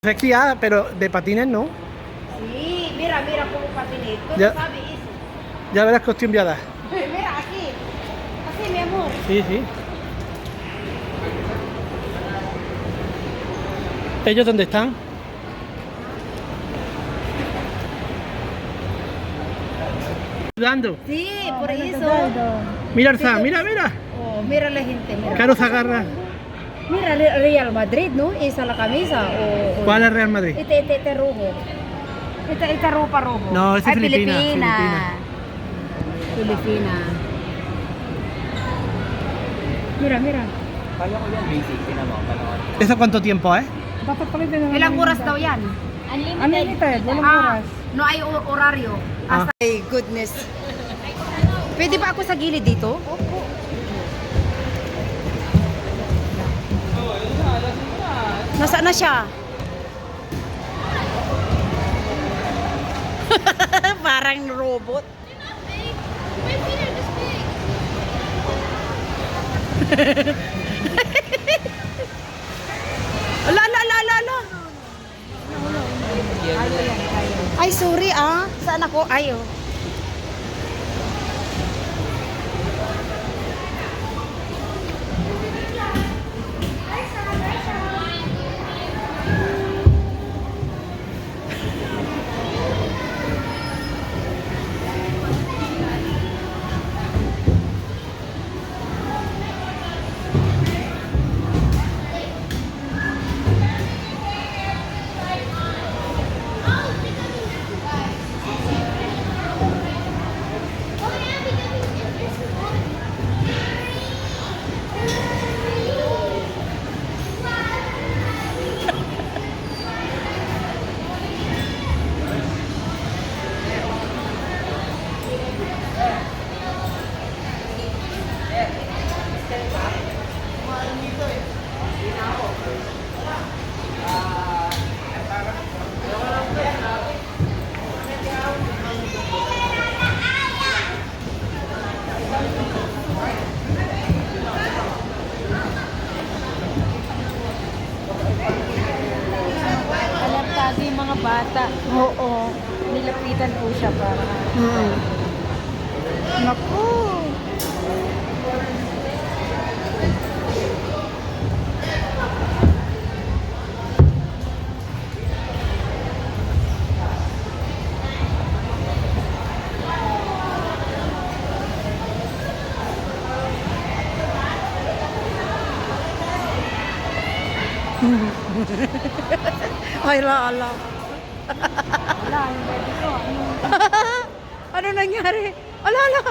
Sexy, pero de patines no. Sí, mira, mira cómo patiné. Tú Ya. no sabes eso. Ya verás que estoy enviada. Mira, aquí. Así, mi amor. Sí, sí. ¿Ellos dónde están? Sudando. Sí, por eso. Mira, Arza, mira, mira. Oh, mira la gente, mira. Caro se agarra. Mira, Real Madrid, ¿no? Esa es la camisa. ¿Cuál es Real Madrid? Este rojo. Esta ropa rojo. No, ese es Ay, Filipina. Filipina. Mira, mira. ¿Eso cuánto tiempo es? Ilang oras daw yan? Unlimited, walang oras. No hay horario. Hasta... Ay, goodness. Pwede ba ako sa gilid dito? Opo. Nasaan na siya? Parang robot. Ala, ala, ala, ala, ala. Ay, sorry Saan ako? Ay, oh. Alertado yung mga bata. Oo. Nilapitan po siya para. Naku. Ay, ala, ala. Wala, yung baby ko. Ano nangyari? Ala, ala.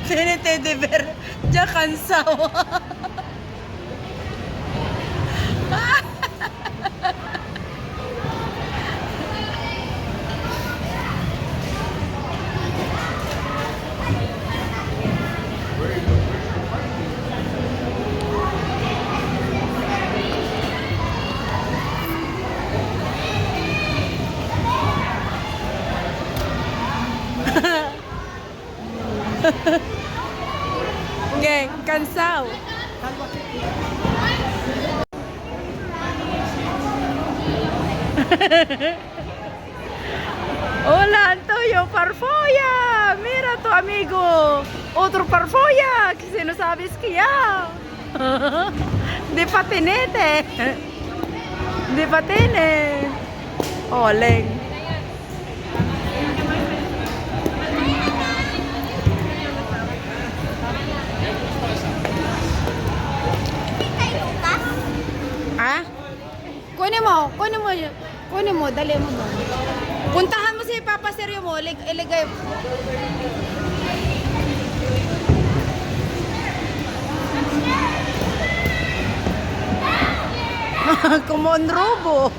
Tini teddy bear. Diyan kansaw. Okay, kansaw. Hola, Antonio Parfoya. Mira tu amigo. Otro Parfoya. Que no sabes que ya. De patinete. De patines. Oleng. Ah? Kunin mo, dali mo mo. Puntahan mo si Papa Seryo mo, iligay. Kumon robo.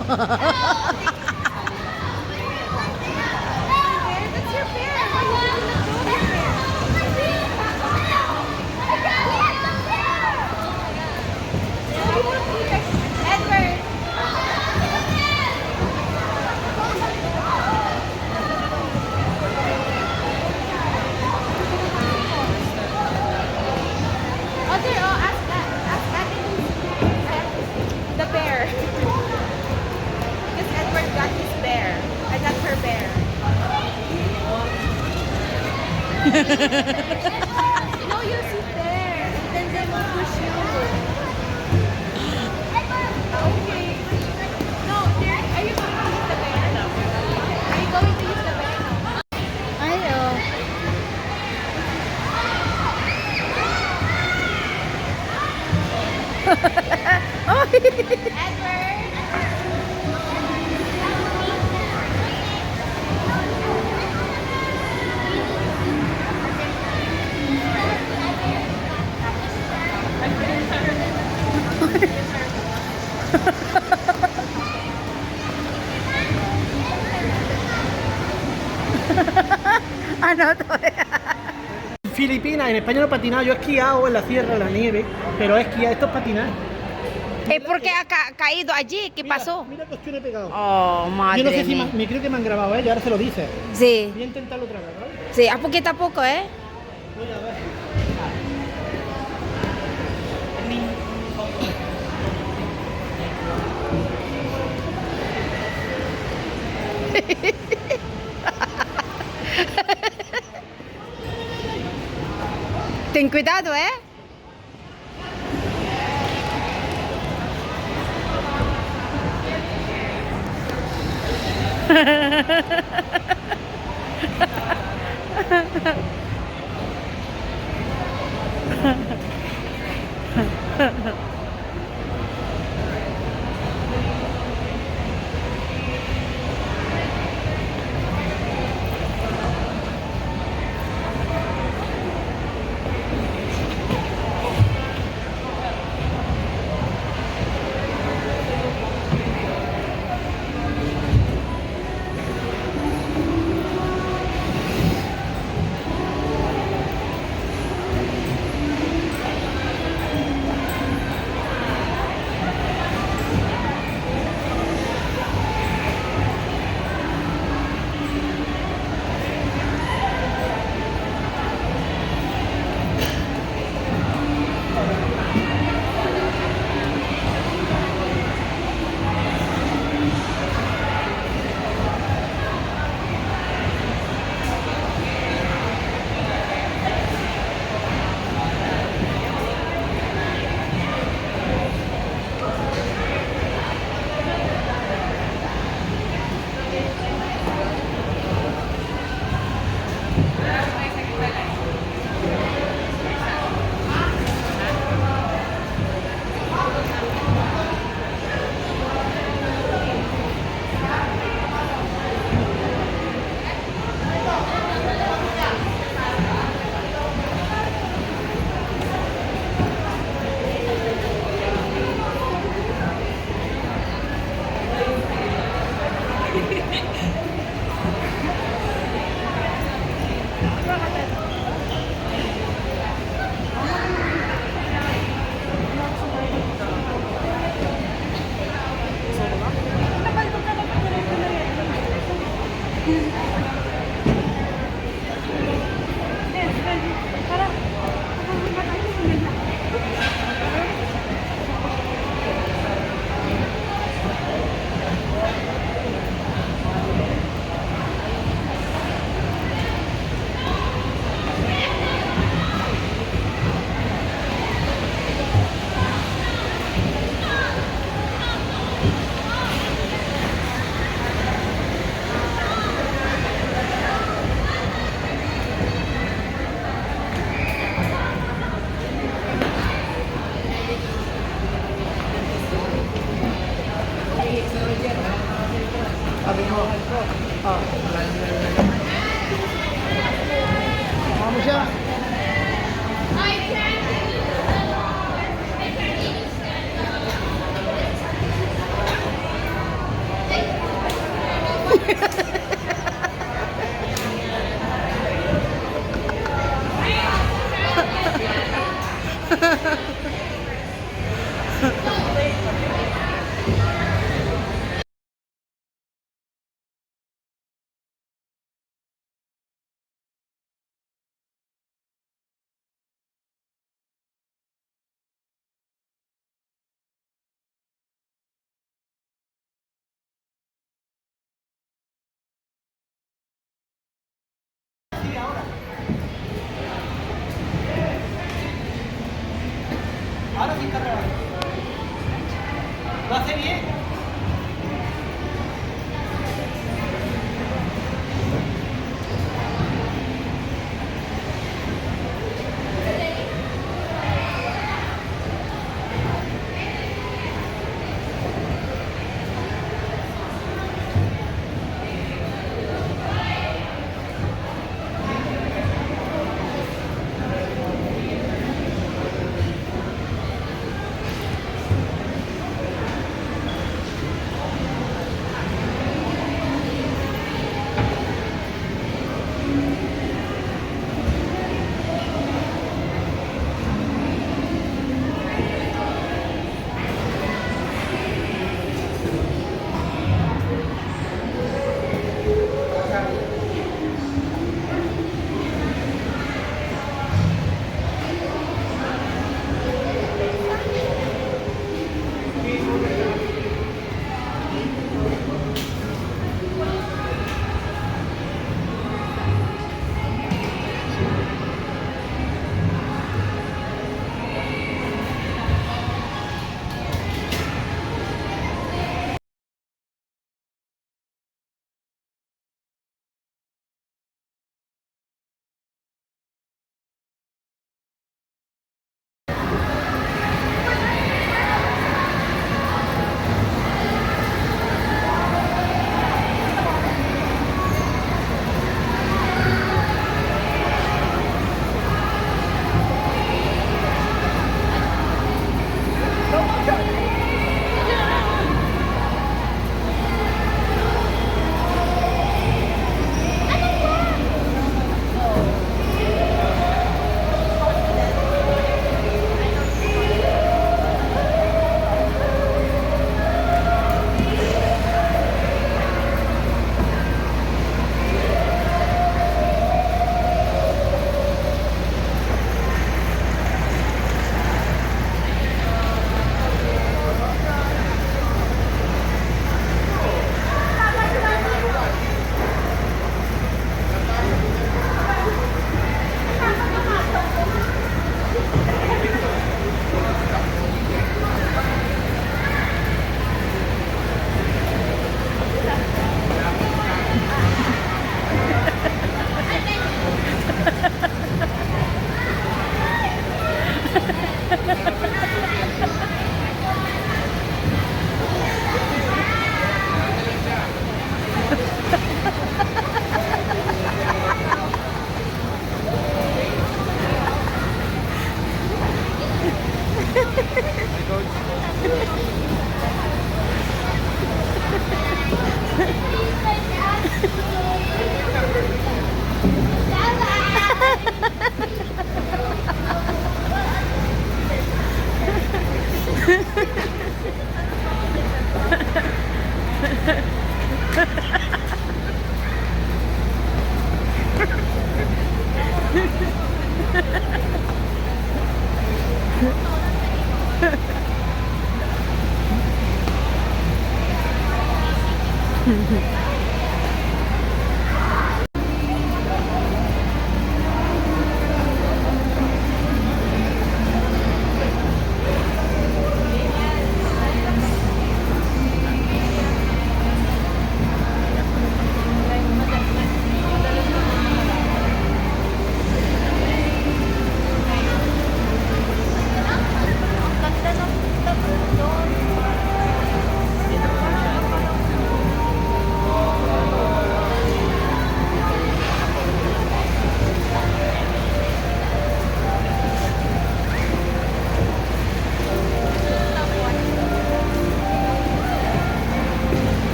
The bear. Because Edward got his bear. I got her bear. No, you sit there. And then they will push you. Okay. No, are you going to use the bear? Are you going to use the bear? Ay, oh. Edward! Ano to? Filipinas, en España no he patinado, yo he esquiado en la sierra, en la nieve, pero he esquiado, esto es patinar. ¿Por qué ha caído allí? ¿Qué pasó? Mira los que le he pegado. Oh, madre Yo no sé si mía. me creo que me han grabado, ¿eh? Y ahora se lo dice. Sí, Voy a intentarlo otra vez, ¿vale? sí, a poquito a poco, ¿eh? Voy a ver. Ten cuidado, ¿eh? Vamos ya.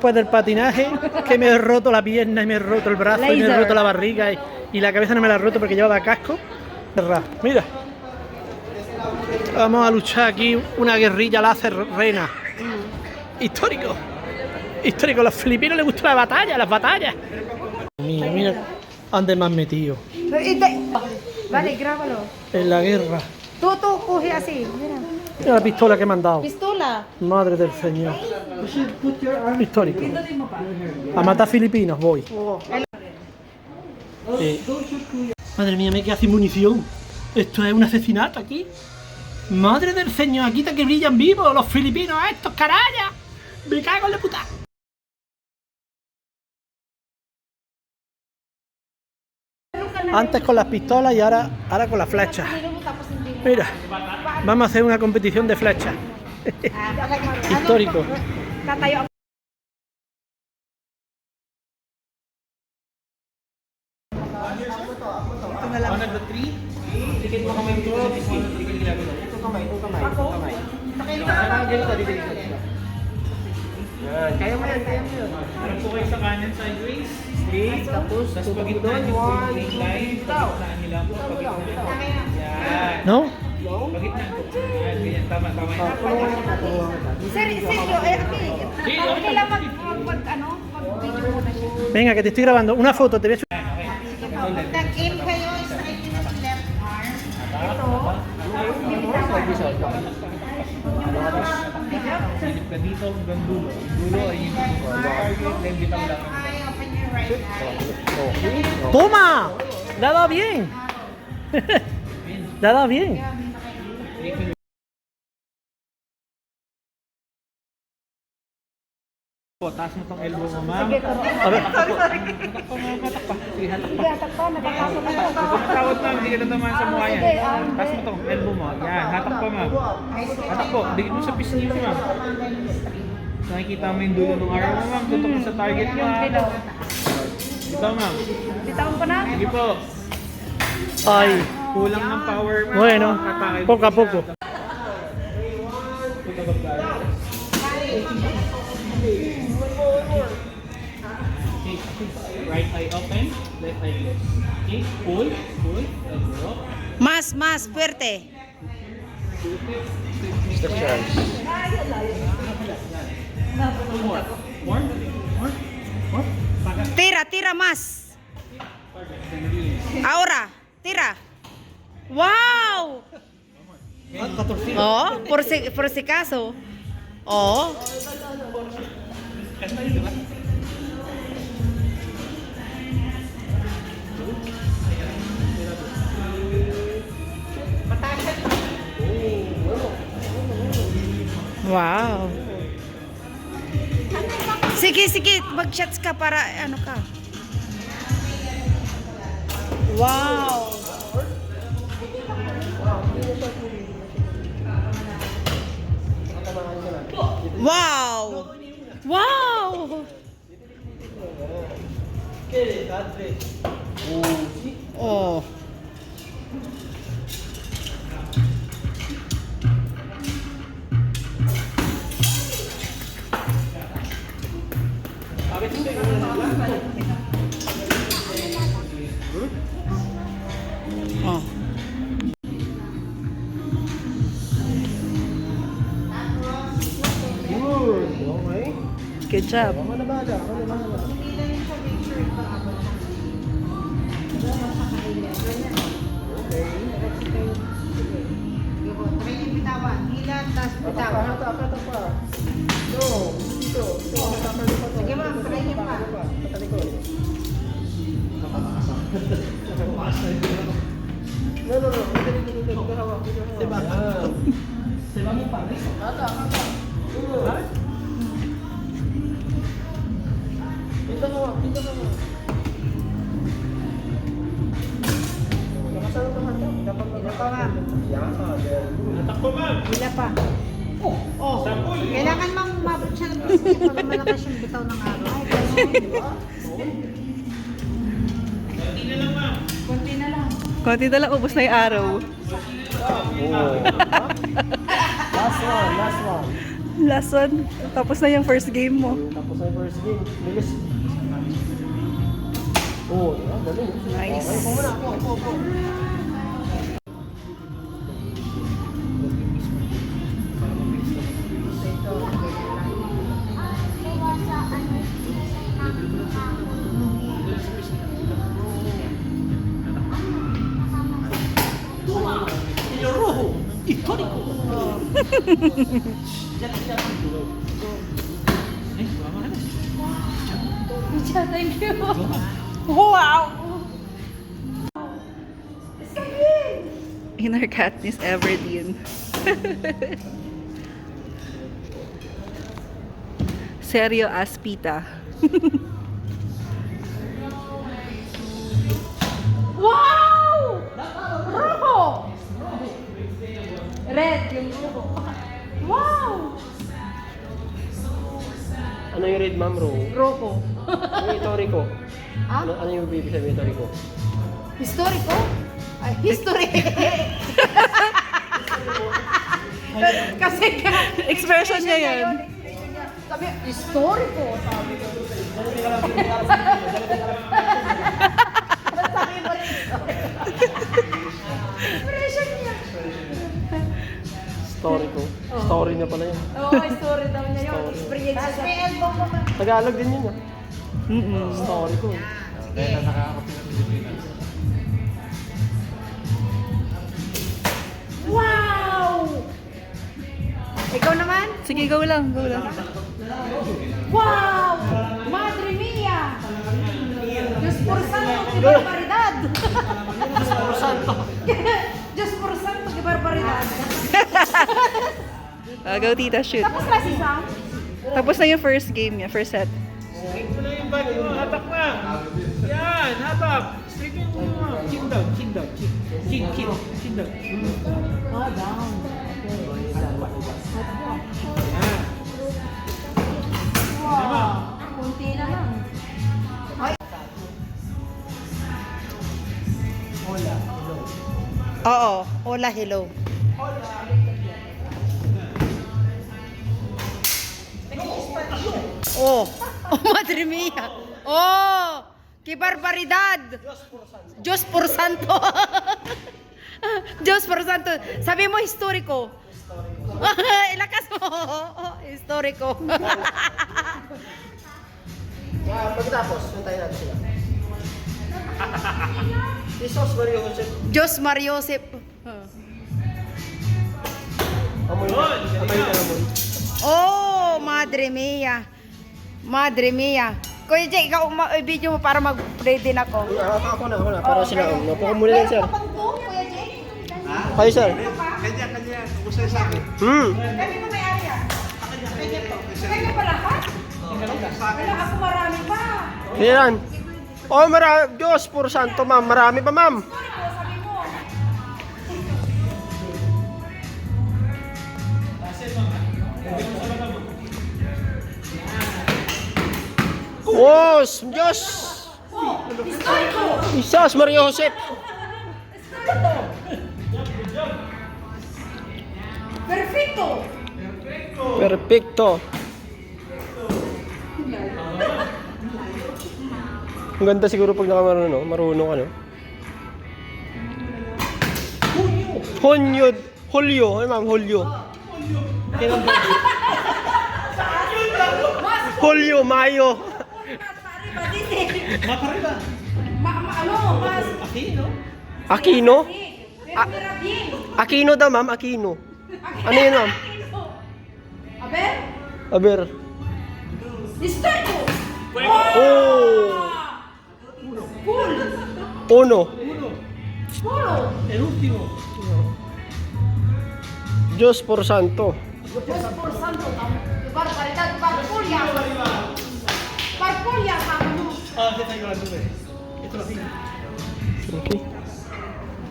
después del patinaje, que me he roto la pierna y me he roto el brazo y me he Laser. roto la barriga y la cabeza no me la he roto porque llevaba casco. Mira, vamos a luchar aquí una guerrilla láser reina. Histórico, histórico. A los filipinos les gusta la batalla, las batallas. Mira, mira, ¿dónde me has metido? Vale, grábalo. En la guerra. Tú coge así, mira. Mira la pistola que me han dado. Pistola. Madre del Señor. Histórico. A matar filipinos voy. Madre mía, me quedé sin munición. Esto es un asesinato aquí. Madre del Señor, aquí está que brillan vivos los filipinos estos, caralla. Me cago en la puta. Antes con las pistolas y ahora con las flechas. Mira, vamos a hacer una competición de flechas. Histórico. Kaya mo yan. Harap po kayo sa kanan sideways. Straight. Tapos pagitnaan yung full line. Pagitnaan nila po. Pagitnaan. Yan. ¿No? Pagitnaan po. Yan, ganyan. Tama, tama. Seryo, okay lang mag-video mo na siya. Venga, que te estoy grabando. Una foto, te voy a subir. Nag-aim kayo, straight nyo sa left arm. Silip ka dito hanggang dulo. Dulo ay yung target. Then bitaw lang. Open your right eye. ¡Toma! Le ha dado bien. Le ha dado bien. Taas mo tong elbow mo, ma'am. A ver. Tawad, ma'am. Hindi ka natamaan sa mukha yan. Taas mo tong elbow mo. Yan. Hatak pa, ma'am. Hatak po. Dikit mo sa pisngi mo, ma'am. Nakikita mo yung dulo ng arrow mo, ma'am. Tutok mo sa target mo. Ito, ma'am. Bitawan ko na. Sige po. Ay, Kulang ng power, ma'am. bueno, Atake. poco a poco. Right eye open, left eye closed. Okay, pull, pull, elbow up. Más, fuerte. More, more, more, more. Tira más. Ahora, tira. ¡Wow! Oh, por si caso. Oh. Wow. Sige, mag-shots ka para ano ka. Wow. Wow. Wow. Oh. Oh. Good job. Sige ma'am, try niyo pa. Takbo, ma'am. Wala pa. Oh, kailangan mang umabot siya ng gusto niya para malakas yung bitaw ng araw. Ay, konti na lang. Konti na lang, ubos na yung araw. Last one. Lesson. Tapos na yung first game mo. Tapos na yung first game. Bilis. Oo, galing. Nice. Okay, po muna. Ako. El rojo, histórico. Thank you. Wow! Inner Katniss Everdeen. Seryo Aspita. Wow! Rojo! Red yung rojo. Wow! Ano yung red, ma'am? Rojo. Yung historico. Ah? Ano yung bibig sabihin historico? Historico? Ay, history. Kasi Expression niya yan. sabi, historico, sabi ko. Sabi mo rin, expression niya. Historico. Story na pala yun. Oo, story daw niya yun. Experience sa album mo. Tagalog din yun, ah. Mm-mm. Historico. Wow! Ikaw naman? Sige, go lang, go lang. Wow! Madre mia! Diyos por santo, que barbaridad! Diyos por santo. Diyos por santo, que barbaridad! Go, tita, shoot. Tapos na si Sam? Tapos na yung first game niya, first set. Straight mo na yung body mo. Hatak na. Yan, hatak. Straight yung ulo mo. Chin down, chin down, chin. Chin down. Oh, down. Yan. Wow! Kunti na lang. Oo. Hola, hello. Oh. Oh, madre mía. Oh. ¡Qué barbaridad! Diyos por santo. Diyos por santo. Sabi mo historiko. Ilakas mo. Historiko. Pagkatapos, suntayin natin sila. Jesus Mario Jose. Diyos Mario Josep. Amoy na. Amoy ka naman. Oh, madre mía. Madre mía. Kuya Jay, ikaw video mo para mag-play din ako. Ako na. Para sila. Napuka muna lang, sir. Kuya Jay? Kayo, sir. Kanya. Gusto sa akin. Kami mo may area. Kanya pa lahat? Wala ako marami pa. Yan. Oh, marami. Diyos por santo, ma'am. Marami pa, ma'am. Sabi mo. Diyos! Diyos! Jesus Mario Josep. Perfecto! Perfecto. Ang ganda siguro pag nakamarunong, marunong ka, no? Hulyo. Ano, ma'am? Hulyo. Hulyo, Mayo. Makarila. Mas... Aquino. Aquino? Pero mira bien. Aquino daw, ma'am. Aquino. Ano yun, ma'am? A ver. Aber. Historico! Oh! Full! Uno. Puro! El último. Diyos por santo. Diyos por santo, barbaridad, parpulya! Parpulya, sabi mo! Ah, kita yung ano eh. Ito lang. Okay.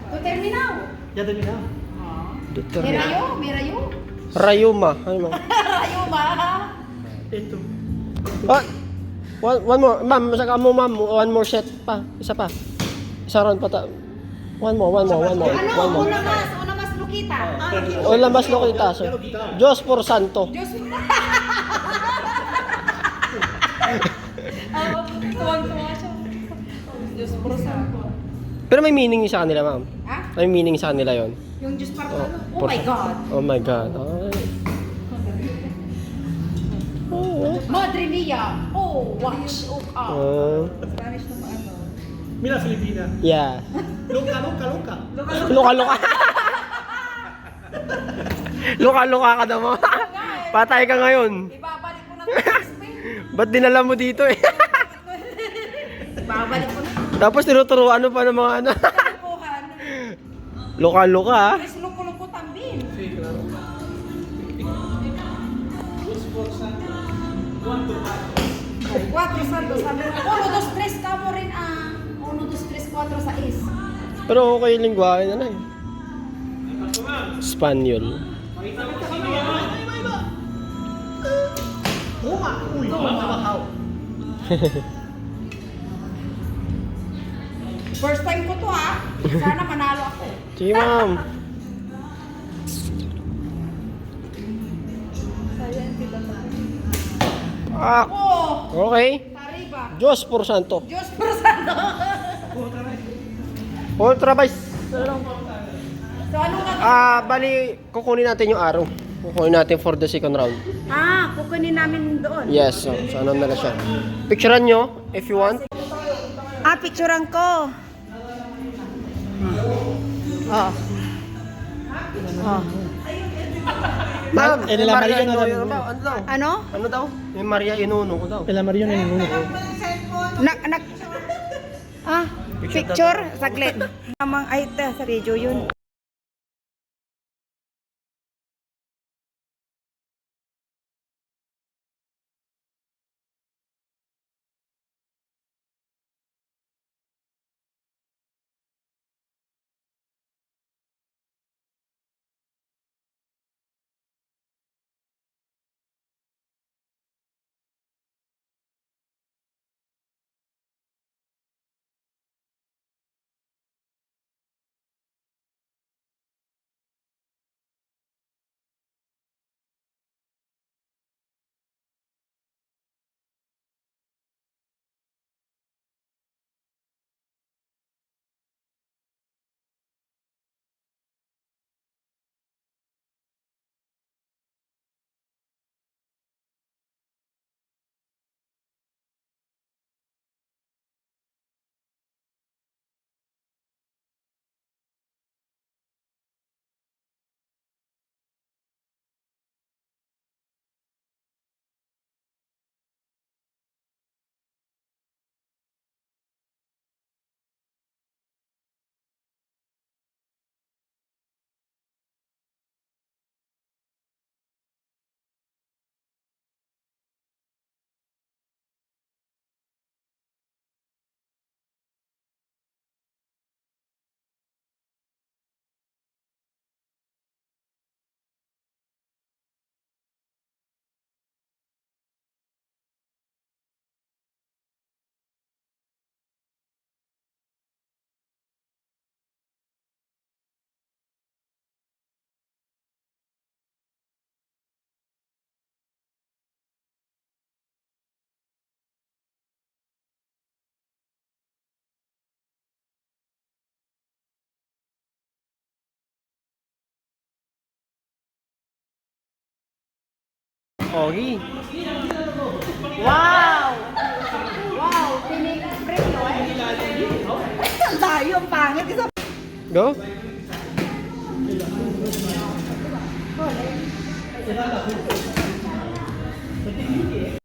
Tu terminado. Ya terminado. Mira yo. Rayuma. Ano, ma'am? Rayo ba? Ito. Ah, one more. Ma'am, saka mo, ma'am. One more set pa. Isa pa. Isa round pa ta. One more. Ano? Una mas Lukita. O lambas lo kita. So. Diyos por santo. Diyos mo. Tuwang-tuwa siya. Diyos por santo. Pero may meaning sa kanila, ma'am. Ha? May meaning sa kanila yon. Yung Diyos para Oh, ano? Oh my God. Oh my God. Ay. Madre mia. Oh, watch. Oh, ah. Mira Filipina. Yeah. Luka, luka, luka. Luka-luka. Luka-luka ka naman. Patay ka ngayon. Ibabalik ko na to sa Spain. Ba't dinala mo dito eh? Ibabalik ko na. Tapos tinuturuan mo pa ng mga ano. Kuhan. Luka-luka ha. Pues luko-luko tambin. Cuatro santos. 1, 2, 3 ka mo rin ah. 1, 2, 3, 4 sa is. Pero okay yung lingwahe na eh. Spanyol. Uma, uy, mabahaw. First time ko to ha. Sana manalo ako. Sige ma'am. Ah, Oh, okay. tariba. Diyos por santo. Diyos por santo. Ultra vice. So anong gagawin? Bali, kukunin natin yung araw. Kukunin natin for the second round. Kukunin namin doon. Yes, so ano na siya. Picturean nyo if you want. Picturean ko. Oh. Oh. Ma'am, Eh, may nila Maria Maria na Inuno lang. daw. Ano daw? Ano? Ano daw? May Maria Inuno ko daw. Pela Marion na nuno. Picture? Saglit. Namang ay sa video yun. Ogi. Wow! Wow! Premyo eh. Ang tayo, ang pangit. Go.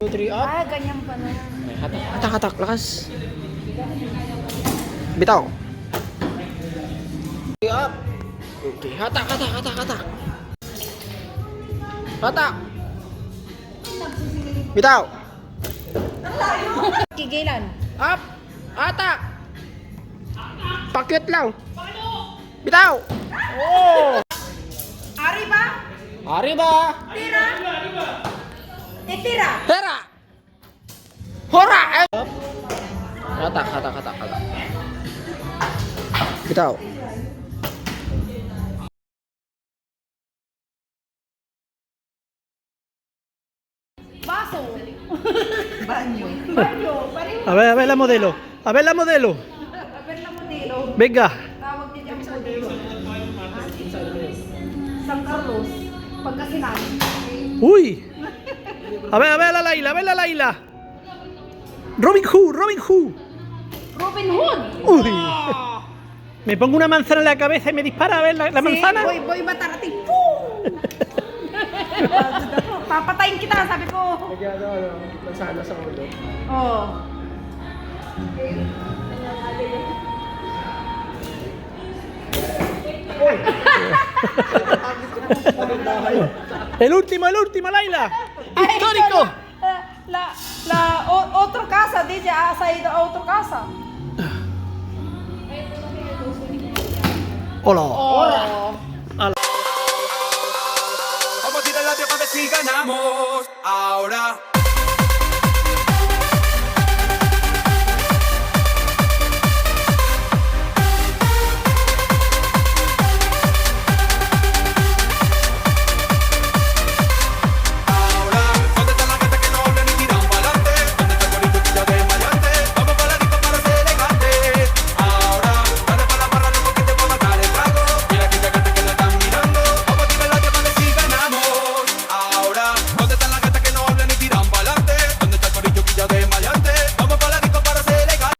Two, three, up. Ganyan pa na. Hatak, hatak, hatak. Lakas. Bitaw. Three, up. Okay, hatak, hatak, hatak, hatak. Hatak. Bitaw. Kigilan. Up. Hatak. Pakyut lang. Bitaw. Oh. Ari ba? Ari ba? Tira? Tira? Hera. Hora. Hatak, hatak, hatak, hatak. Bitaw. A ver la modelo. A ver la modelo. A ver la modelo. Venga. Tawag niya yung modelo. San Carlos. Pagkasinan. Uy. A ver la Laila, a ver la Laila. Robin Hood, Robin Hood. Robin Hood. Uy. Me pongo una manzana en la cabeza y me dispara a ver la manzana. Sí, voy matar a ti. Pum! Papatayin kita, sabi ko. Nasana sa ulo. Oh. El último, Laila. Histórico. Otro casa, dice, ha salido a otro casa. Hola. Oh. Vamos a tirar la tierra a ver si ganamos. Ahora. Ahora, ¿dónde está la gente que no habla ni tiran pa'lante? ¿Dónde está el corillo que ya de maleante? Vamos para la disco para ser elegante. Ahora, dale pa' la barra, loco, que te voy a matar el trago. Mira que esa gente que la están mirando. Vamos a tirar la tierra a ver si ganamos. Ahora, ¿dónde está la gente que no habla ni tiran pa'lante? ¿Dónde está el corillo que ya de maleante? Vamos para la disco para ser elegante.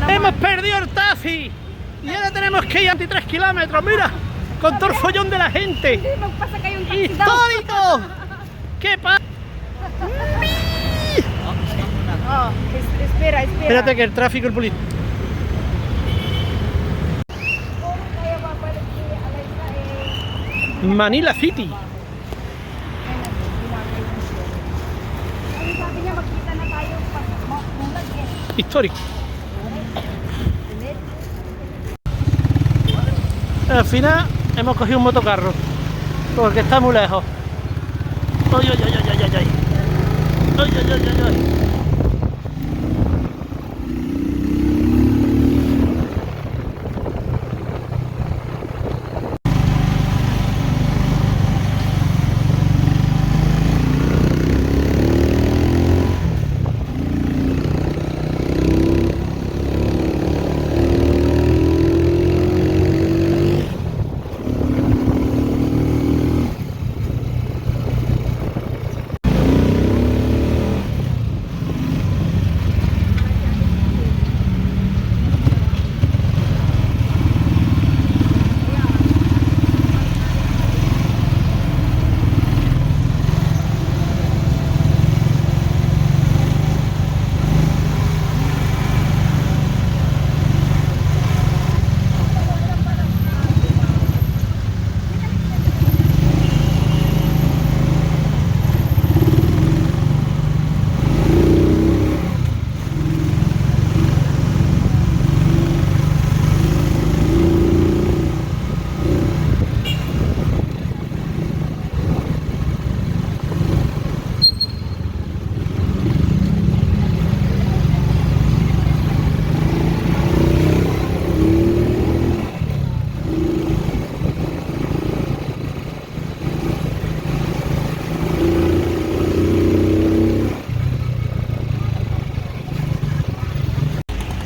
Hemos perdido el taxi. Y ahora tenemos que ir a 23 kilómetros. Mira, con todo el follón de la gente. Magpasa kayong taxi daw. ¡Histórico! ¿Qué pasa? Oh, espera. Espérate que el tráfico, el policía. Kaya babalik si Alexa Manila City. sabi niya magkita na tayo pag mulag eh. Histórico. Al final hemos cogido un motocarro porque está muy lejos. Ay, ay, ay, ay, ay, ay. Ay, ay, ay, ay, ay.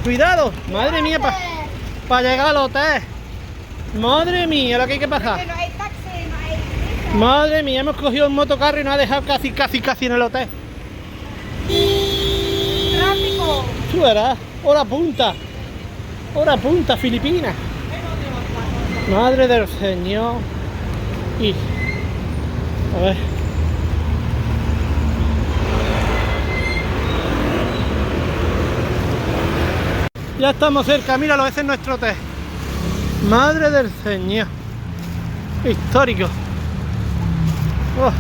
Cuidado, madre mía, para llegar al hotel. Madre mía, lo que hay que pasar. No hay taxi, no hay... Madre mía, hemos cogido un motocarro y nos ha dejado casi en el hotel. Tráfico. Tú verás, hora punta, Filipinas. Madre del Señor. Y, a ver. Ya estamos cerca, míralo, ese es nuestro hotel. Madre del Señor. Histórico. Oh.